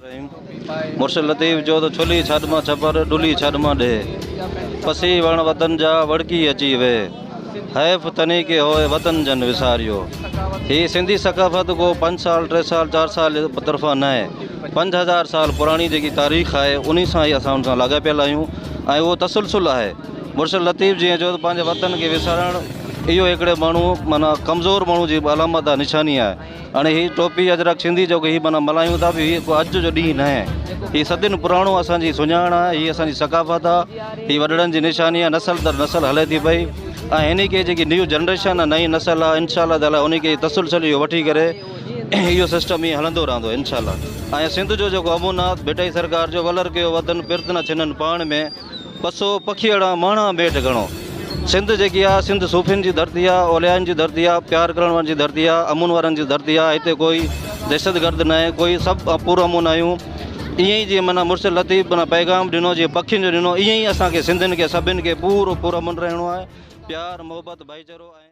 मुर्शिद लतीफ़ जो तो छुली छॾ मां छपर डुली छॾ मां ॾे पसी वण वतन जा वड़की अची वे हैफ़ तनी के होए वतन जन विसारियो। ही सिंधी सकाफ़त को 5 साल 3 साल 4 साल तरफ़ा न आहे, 5000 साल पुरानी जेकी तारीख़ आहे उन सां ई असां उन सां लाॻापियल आहियूं ऐं उहो तसलसल आहे। मुर्शिद लतीफ़ जीअं जो पंहिंजे वतन खे विसारणु इहो हिकिड़े माण्हू माना कमज़ोर माण्हू जी अलामत आहे, निशानी आहे। हाणे हीअ टोपी अजरक सिंधी जो हीअ माना मल्हायूं था बि हीअ अॼु जो ॾींहुं न आहे, हीअ सदियुनि पुराणो असांजी सुञाण आहे, हीअ असांजी सकाफ़त आहे, हीअ वॾड़नि जी निशानी आहे, नसल दर नसल हले थी पई ऐं हिन खे जेकी न्यू जनरेशन आहे नई नसल आहे इंशाअल्लाह ताला उन खे तसलसल इहो वठी करे इहो सिस्टम ईअं हलंदो रहंदो इंशाअल्लाह। ऐं सिंध जो जेको अमूनात भिटई सरकार जो वलर कयो वतन पिर्त न छिननि पाण में पसो पखीअड़ा माणा भेट घणो। सिंध जेकी आहे सिंध सूफ़ियुनि जी धरती आहे, ओलियानि जी धरती आहे, प्यार करण वारनि जी धरती आहे, अमून वारनि जी धरती आहे। हिते कोई दहशतगर्द न आहे, कोई सभु पुरअमून आहियूं। ईअं ई जीअं माना मुर्शिद लतीफ़ माना पैगाम ॾिनो जीअं पखियुनि जो ॾिनो ईअं ई असांखे सिंधियुनि खे सभिनि खे पूरो पुरअमून रहणो आहे। प्यार मोहबत भाईचारो ऐं